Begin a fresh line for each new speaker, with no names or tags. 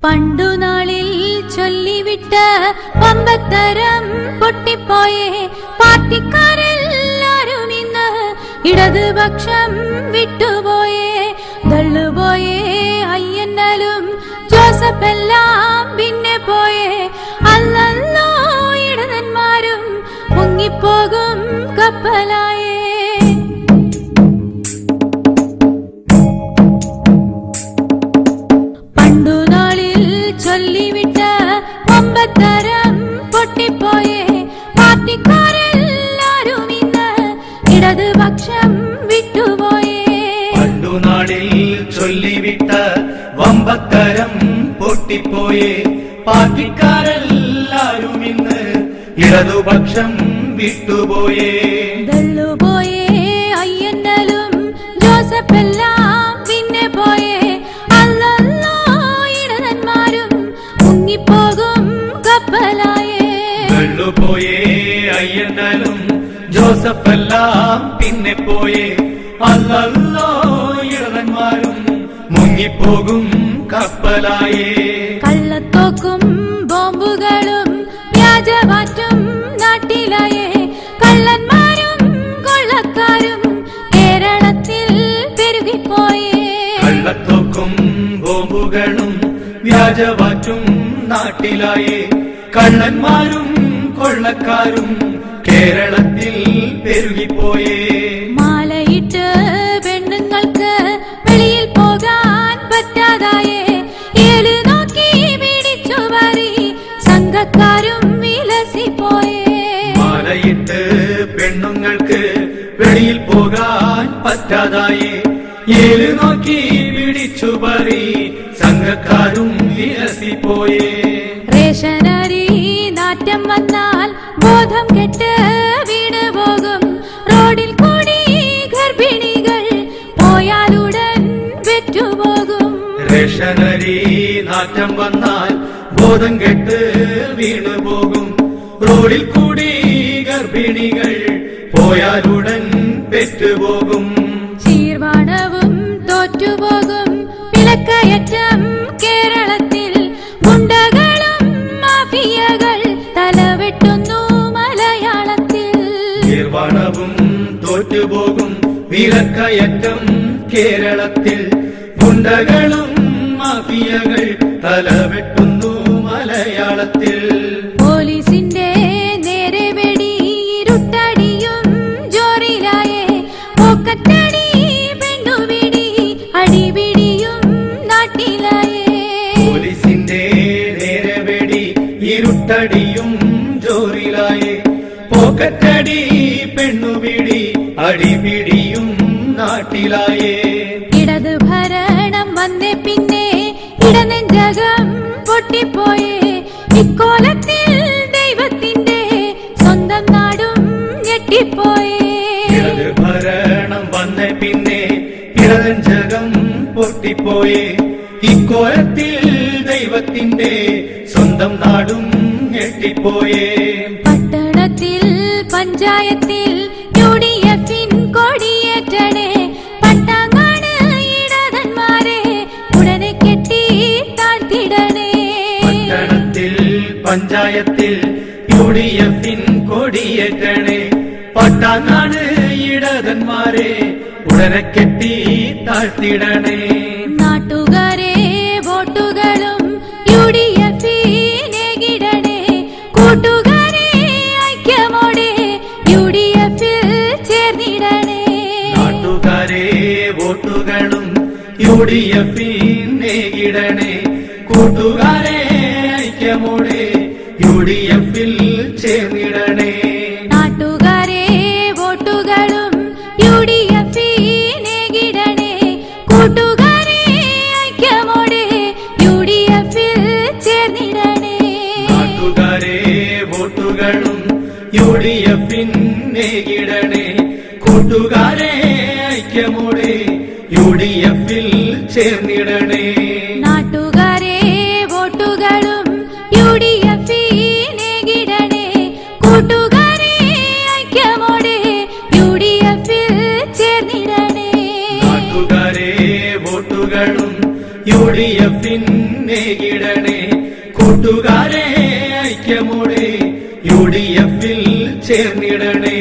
പണ്ടുനാളിൽ ചൊല്ലിവിട്ട പമ്പത്തരം പൊട്ടിപ്പോയേ പാർട്ടിക്കാരെല്ലാരും ഇന്ന് ഇടതുപക്ഷം വിട്ടുപോയേ തള്ളുപോയേ അയ്യന്നലും ജോസഫെല്ലാം പിന്നെ പോയേ അല്ലല്ലോ ഇടതന്മാരും മുങ്ങിപ്പോകും കപ്പലായേ ചൊല്ലിവിട്ട പമ്പത്തരം പൊട്ടിപ്പോയേ പാർട്ടിക്കാരെല്ലാരും ഇന്ന് ഇടതുപക്ഷം വിട്ടുപോയേ
പണ്ടുനാളിൽ ചൊല്ലിവിട്ട വമ്പത്തരം പൊട്ടിപ്പോയേ പാർട്ടിക്കാരെല്ലാരും ഇന്ന് ഇടതുപക്ഷം വിട്ടുപോയേ
തള്ളുപോയേ അയ്യന്നലും ജോസഫെല്ലാം പിന്നെ പോയേ അല്ലല്ലോ ഇടതന്മാരും മുങ്ങിപ്പോകും കപ്പലായേ
തള്ളുപോയേ അയ്യന്നലും ജോസഫെല്ലാം പിന്നെ പോയേ അല്ലല്ലോ ഇടതന്മാരും മുങ്ങിപ്പോകും കപ്പലായേ
കള്ളത്തോക്കും ബോംബുകളും വ്യാജവാറ്റും നാട്ടിലായേ കള്ളന്മാരും കൊള്ളക്കാരും കേരളത്തിൽ പെരുകിപ്പോയേ
കള്ളത്തോക്കും ബോംബുകളും വ്യാജവാറ്റും നാട്ടിലായേ കള്ളന്മാരും കൊള്ളക്കാരും കേരളത്തിൽ പെരുകിപ്പോയേ
മാലയിട്ട് പെണ്ണുങ്ങൾക്ക് വെളിയിൽ പോകാൻ പറ്റാതായേ ഏല് നോക്കി പിടിച്ചു പറി സംഘക്കാരും വിലസിപ്പോയേ
മാലയിട്ട് പെണ്ണുങ്ങൾക്ക് വെളിയിൽ പോകാൻ പറ്റാതായേ ഏല് നോക്കി പിടിച്ചു പറി സംഘക്കാരും വിലസിപ്പോയേ
റേഷനരി നാറ്റം വന്നാൽ ബോധം കെട്ട് വീണ് പോകും റോഡിൽ കൂടി ഗർഭിണികൾ പോയാലുടൻ വെറ്റുപോകും
റേഷനരി നാറ്റം വന്നാൽ ബോധം കെട്ട് വീണു പോകും റോഡിൽ കൂടി ഗർഭിണികൾ പോയാലുടൻ പെറ്റുപോകും
ചീർവാണവും തോറ്റുപോകും വിലക്കയറ്റം കേരളത്തിൽ ഗുണ്ടകളും മാഫിയകൾ തലവെട്ടുന്നു മലയാളത്തിൽ
ചീർവാണവും തോറ്റുപോകും വിലക്കയറ്റം കേരളത്തിൽ ഗുണ്ടകളും മാഫിയകൾ തലവെട്ടുന്നു മലയാളത്തിൽ
പോലീസിന്റെ നേരെ വെടി ഇരുട്ടടിയും ജോറിലായേ പോക്കറ്റടി പെണ്ണുപിടി അടിപിടിയും നാട്ടിലായേ
പോലീസിന്റെ നേരെ വെടി ഇരുട്ടടിയും ജോറിലായേ പോക്കറ്റടി പെണ്ണുപിടി അടിപിടിയും നാട്ടിലായേ
ഇടത് ഭരണം വന്നേ പിന്നെ ഇടനെഞ്ചകം പൊട്ടിപ്പോയേ ഇക്കോലത്തിൽ ദൈവത്തിന്റെ സ്വന്തം നാടും ഞെട്ടിപ്പോയേ
ഇടത് ഭരണം വന്നേ പിന്നെ ഇടനെഞ്ചകം പൊട്ടിപ്പോയേ ഇക്കോലത്തിൽ ദൈവത്തിന്റെ സ്വന്തം നാടും ഞെട്ടിപ്പോയേ
പട്ടണത്തിൽ പഞ്ചായത്തിൽ UDF-ൻ കൊടിയേറ്റണേ പട്ടാങ്ങാട് ഇടതന്മാരെ ഉടനെ കെട്ടി താഴ്ത്തിടണേ
പട്ടണത്തിൽ പഞ്ചായത്തിൽ UDF-ൻ കൊടിയേറ്റണേ പട്ടാങ്ങാട് ഇടതന്മാരെ ഉടനെ കെട്ടി താഴ്ത്തിടണേ
നാട്ടുകാരെ വോട്ടുകളും UDF-നേകിടണേ കൂട്ടുകാരെ ഐക്യമോടെ UDF-ൽ ചേർന്നിടണേ
നാട്ടുകാരെ വോട്ടുകളും UDF-നേകിടണേ കൂട്ടുകാരെ ഐക്യമോടെ UDF-ൽ ചേർന്നിടണേ
നാട്ടുകാരെ വോട്ടുകളും UDF-നേകിടണേ കൂട്ടുകാരെ ഐക്യമോടെ UDF-ൽ ചേർന്നിടണേ
നാട്ടുകാരെ വോട്ടുകളും UDF-നേകിടണേ കൂട്ടുകാരെ ഐക്യമോടെ UDF-ൽ ചേർന്നിടണേ
നാട്ടുകാരെ വോട്ടുകളും UDF-നേകിടണേ കൂട്ടുകാരെ ഐക്യമോടെ UDF-ൽ ചേർന്നിടണേ
നാട്ടുകാരെ വോട്ടുകളും UDF UDF-നേകിടണേ കൂട്ടുകാരെ ഐക്യമോടെ UDF-ൽ ചേർന്നിടണേ.